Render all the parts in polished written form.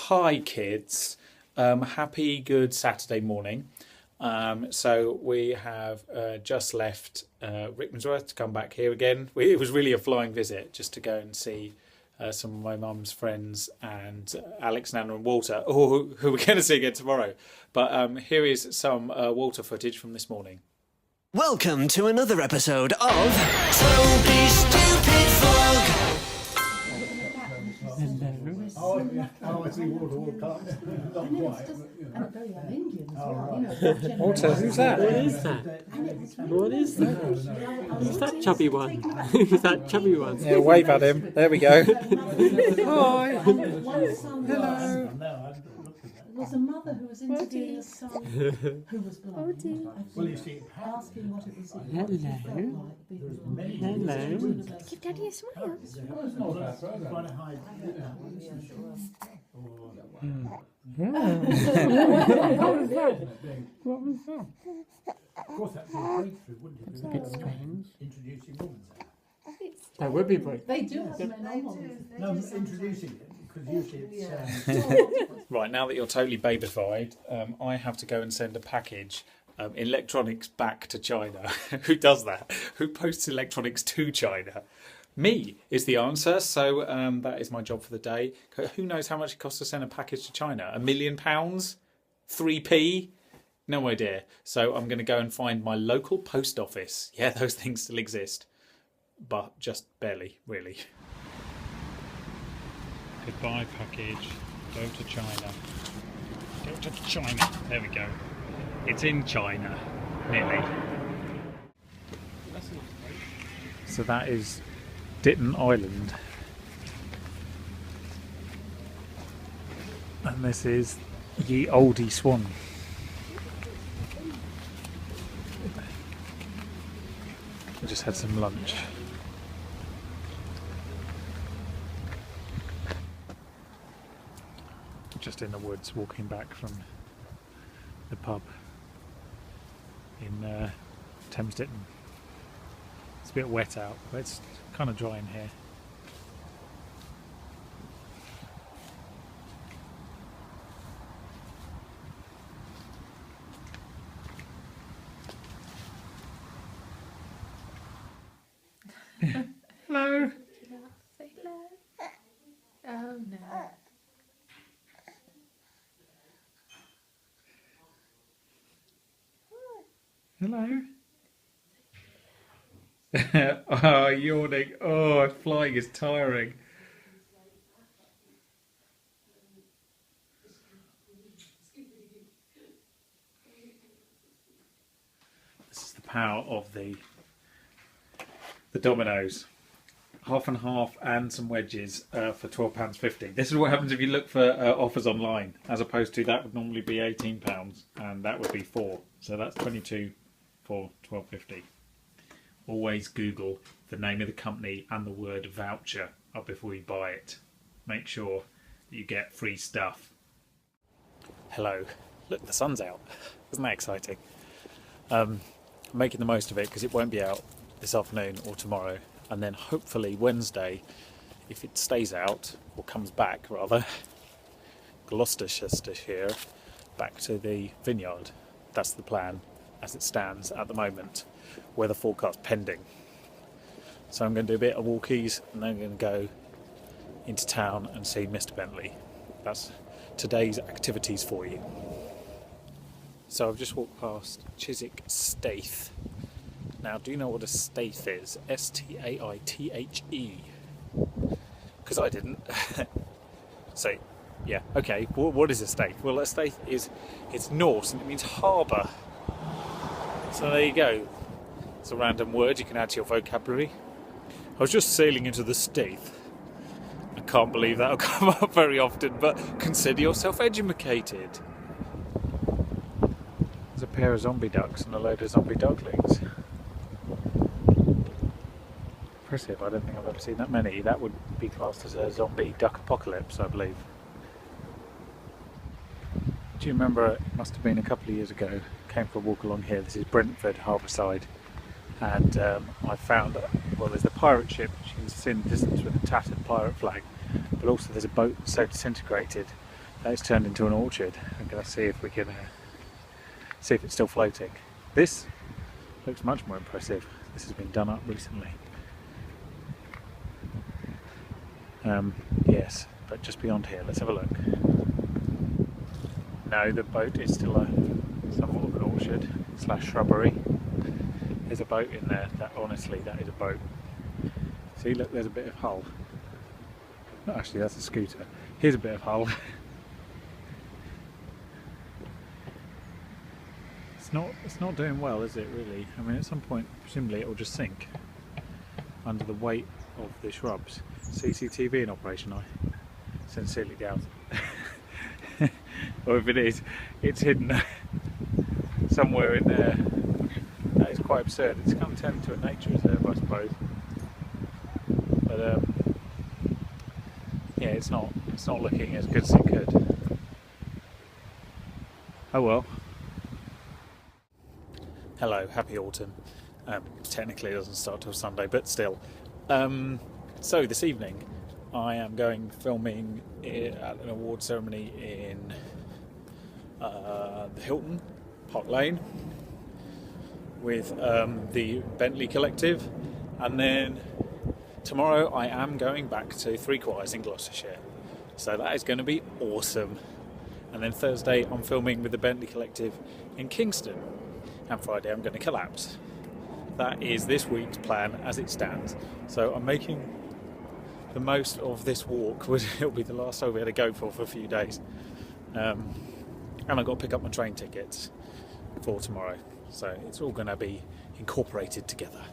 Hi kids, happy good Saturday morning. So we have just left Rickmansworth to come back here again. It was really a flying visit just to go and see some of my mum's friends and Alex, Nana and Walter, who we're going to see again tomorrow. But here is some Walter footage from this morning. Welcome to another episode of Toby Stupid Vlog. I see Walter walk up. Not quite. Walter, who's that? What is that? What is that? Who's that chubby one? Who's that chubby one? Yeah, wave at him. There we go. Hi. Hello. There was a mother who was interviewing a son who was blind. Well, you see, Asking what it was. Hello. Give Daddy a smile. trying to hide. What was that? Of course, that's a breakthrough, wouldn't it? It's a bit strange. Introducing women. That would be great. They do have men on one. No, introducing it, because usually it's... Right, now that you're totally babified, I have to go and send a package, electronics back to China. Who does that? Who posts electronics to China? Me is the answer, so that is my job for the day. Who knows how much it costs to send a package to China? £1 million? 3p? No idea. So I'm going to go and find my local post office. Yeah, those things still exist, but just barely, really. Goodbye package. Go to China. Go to China. There we go. It's in China. Nearly. So that is Ditton Island. And this is Ye Olde Swan. I just had some lunch. Just in the woods, walking back from the pub in Thames Ditton. It's a bit wet out, but it's kind of dry in here. Hello. Say hello. Oh no. Hello. Oh, yawning. Oh, flying is tiring. This is the power of the Dominoes. Half and half and some wedges for £12.50. This is what happens if you look for offers online, as opposed to that would normally be £18 and that would be 4. So that's 22 for £12.50. Always Google the name of the company and the word voucher up before you buy it. Make sure that you get free stuff. Hello. Look, the sun's out. Isn't that exciting? I'm making the most of it because it won't be out this afternoon or tomorrow. And then hopefully Wednesday, if it stays out, or comes back rather, Gloucestershire, back to the vineyard. That's the plan as it stands at the moment. Weather forecast pending. So I'm going to do a bit of walkies and then I'm going to go into town and see Mr. Bentley. That's today's activities for you. So I've just walked past Chiswick Staithe. Now, do you know what a staithe is? S-T-A-I-T-H-E. Because I didn't. So, yeah, okay. What is a staithe? Well, a staithe it's Norse and it means harbour. So there you go. It's a random word you can add to your vocabulary. I was just sailing into the Staithe. I can't believe that'll come up very often, but consider yourself educated. There's a pair of zombie ducks and a load of zombie ducklings. Impressive. I don't think I've ever seen that many. That would be classed as a zombie duck apocalypse, I believe. Do you remember, it must have been a couple of years ago, came for a walk along here. This is Brentford, Harbourside. And I found, well, there's the pirate ship, which you can see in the distance with a tattered pirate flag, but also there's a boat so disintegrated It's turned into an orchard. I'm going to see if we can see if it's still floating. This looks much more impressive. This has been done up recently. Yes, but just beyond here, let's have a look. No, the boat is still somewhat of an orchard / shrubbery. There's a boat in there. That honestly, that is a boat. See, look, there's a bit of hull. No, actually, that's a scooter. Here's a bit of hull. It's not doing well, is it? Really? I mean, at some point, presumably, it will just sink under the weight of the shrubs. CCTV in operation, I sincerely doubt it. Or if it is, it's hidden somewhere in there. That is quite absurd. It's kind of turned into a nature reserve, I suppose. But yeah, it's not looking as good as it could. Oh well. Hello, happy autumn. Technically it doesn't start till Sunday, but still. So this evening I am going filming at an award ceremony in the Hilton, Park Lane, with the Bentley Collective, and then tomorrow I am going back to Three Choirs in Gloucestershire, so that is going to be awesome. And then Thursday I'm filming with the Bentley Collective in Kingston, and Friday I'm going to collapse. That is this week's plan as it stands. So I'm making the most of this walk. It'll be the last I'll be able to go for a few days. And I've got to pick up my train tickets for tomorrow. So it's all going to be incorporated together.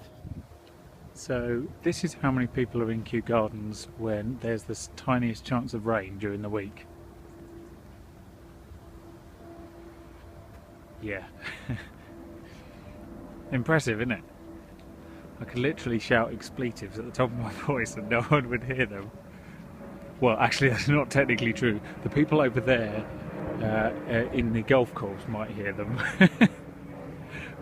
So this is how many people are in Kew Gardens when there's the tiniest chance of rain during the week. Yeah. Impressive, isn't it? I could literally shout expletives at the top of my voice and no one would hear them. Well, actually that's not technically true. The people over there in the golf course might hear them,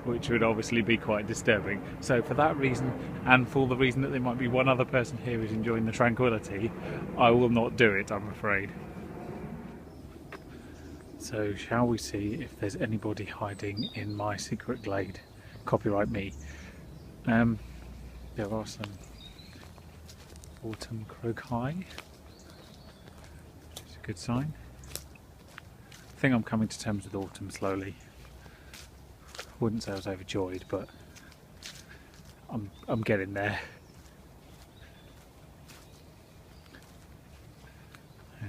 which would obviously be quite disturbing. So for that reason, and for the reason that there might be one other person here who's enjoying the tranquility, I will not do it, I'm afraid. So shall we see if there's anybody hiding in my secret glade? Copyright me. There are some autumn crocus, which is a good sign. I think I'm coming to terms with autumn slowly. Wouldn't say I was overjoyed, but I'm getting there.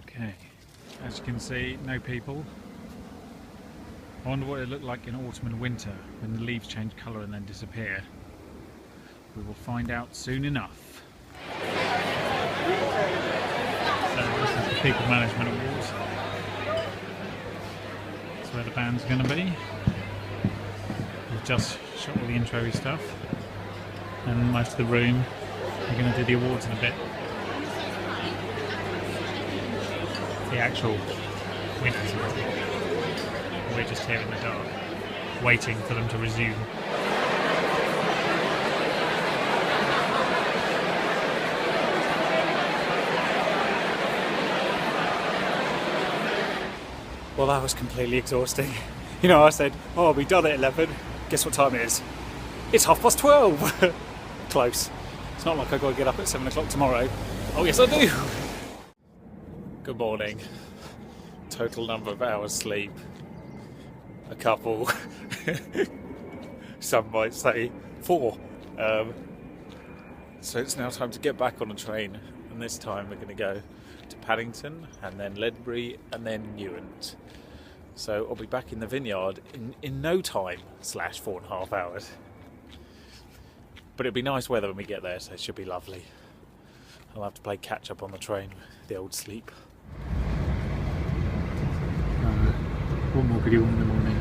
Okay, as you can see, no people. I wonder what it looked like in autumn and winter when the leaves change colour and then disappear. We will find out soon enough. So this is the People Management Awards. That's where the band's going to be. We've just shot all the intro-y stuff, and most of the room. We're going to do the awards in a bit. The actual winners. We're just here in the dark, waiting for them to resume. Well, that was completely exhausting. You know, I said, oh, I'll be done at 11. Guess what time it is? It's 12:30. Close. It's not like I've got to get up at 7 o'clock tomorrow. Oh, yes, I do. Good morning. Total number of hours sleep. A couple. Some might say 4. So it's now time to get back on a train, and this time we're going to go to Paddington and then Ledbury and then Newent. So I'll be back in the vineyard in no time / 4.5 hours. But it'll be nice weather when we get there, so it should be lovely. I'll have to play catch up on the train with the old sleep. What more could you want in the morning?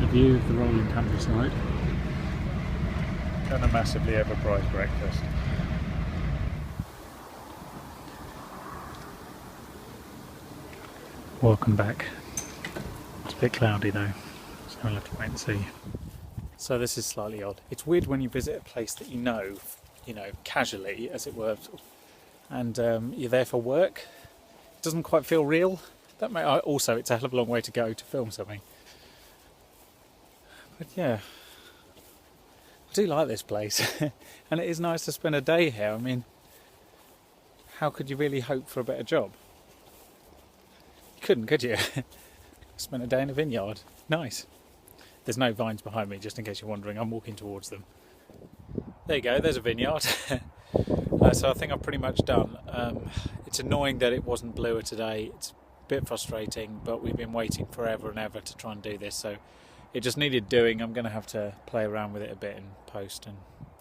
A view of the rolling countryside and a massively overpriced breakfast. Welcome back. It's a bit cloudy though, so we'll have to wait and see. So this is slightly odd. It's weird when you visit a place that you know, casually, as it were, and you're there for work. doesn't quite feel real. That may also, it's a hell of a long way to go to film something. But yeah, I do like this place, and it is nice to spend a day here. I mean, how could you really hope for a better job? You couldn't, could you? Spend a day in a vineyard. Nice. There's no vines behind me, just in case you're wondering. I'm walking towards them. There you go, there's a vineyard. So I think I'm pretty much done. It's annoying that it wasn't bluer today. It's a bit frustrating, but we've been waiting forever and ever to try and do this, so it just needed doing. I'm going to have to play around with it a bit in post, and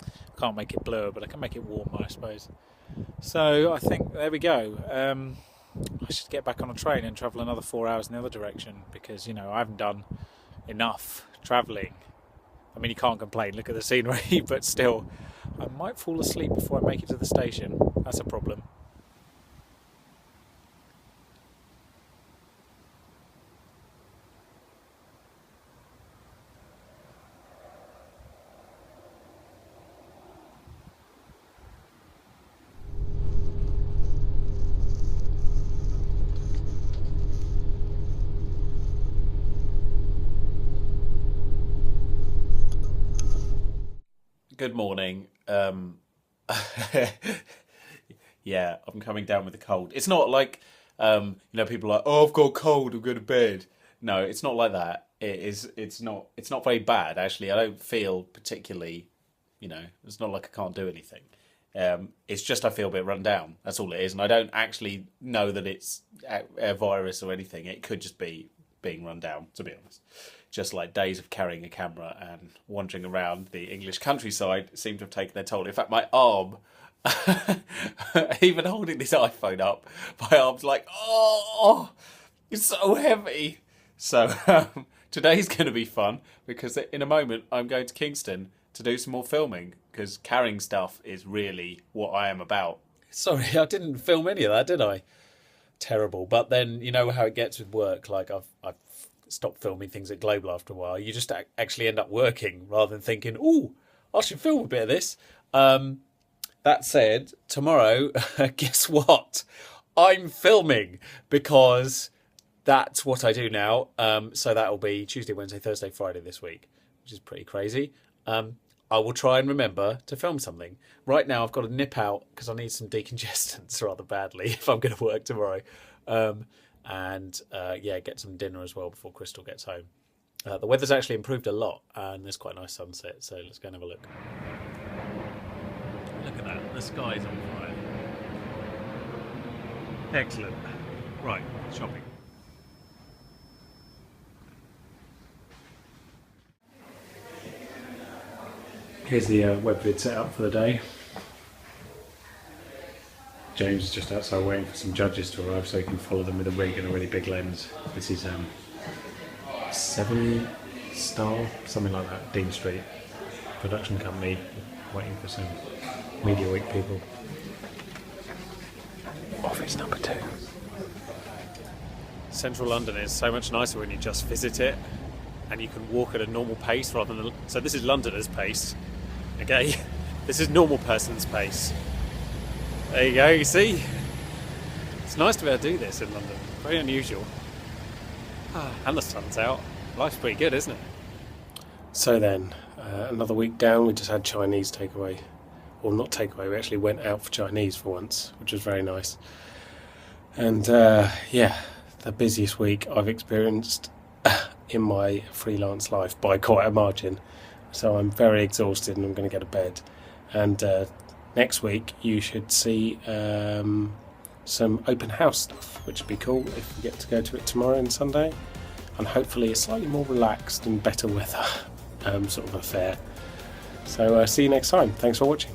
I can't make it bluer, but I can make it warmer, I suppose. So I think, there we go. I should get back on a train and travel another 4 hours in the other direction, because, you know, I haven't done enough travelling. I mean, you can't complain, look at the scenery, but still, I might fall asleep before I make it to the station. That's a problem. Good morning. Yeah, I'm coming down with a cold. It's not like, people are like, oh, I've got a cold, I'm going to bed. No, it's not like that. It's not very bad, actually. I don't feel particularly, it's not like I can't do anything. It's just I feel a bit run down. That's all it is. And I don't actually know that it's a virus or anything. It could just be being run down, to be honest. Just like days of carrying a camera and wandering around the English countryside seem to have taken their toll. In fact, my arm, even holding this iPhone up, my arm's like, oh, it's so heavy. So today's going to be fun, because in a moment I'm going to Kingston to do some more filming, because carrying stuff is really what I am about. Sorry, I didn't film any of that, did I? Terrible. But then, you know how it gets with work. Like, I've stopped filming things at Global after a while. You just actually end up working rather than thinking, oh, I should film a bit of this. That said, tomorrow, guess what? I'm filming, because that's what I do now. So that'll be Tuesday, Wednesday, Thursday, Friday this week, which is pretty crazy. I will try and remember to film something. Right now, I've got to nip out because I need some decongestants rather badly if I'm going to work tomorrow. Get some dinner as well before Crystal gets home. The weather's actually improved a lot, and there's quite a nice sunset, so let's go and have a look. Look at that, the sky's on fire. Excellent. Right, shopping. Here's the web vid set up for the day. James is just outside waiting for some judges to arrive so he can follow them with a rig and a really big lens. This is 7-star, something like that, Dean Street production company, waiting for some Media Week people. Office number 2. Central London is so much nicer when you just visit it, and you can walk at a normal pace rather than... So this is Londoner's pace, okay? This is normal person's pace. There you go, you see? It's nice to be able to do this in London. Very unusual. And the sun's out. Life's pretty good, isn't it? So then, another week down, we just had Chinese takeaway. Well, not takeaway, we actually went out for Chinese for once, which was very nice. And the busiest week I've experienced in my freelance life by quite a margin. So I'm very exhausted and I'm going to go to bed. And next week you should see some open house stuff, which would be cool if we get to go to it tomorrow and Sunday. And hopefully a slightly more relaxed and better weather sort of affair. So see you next time. Thanks for watching.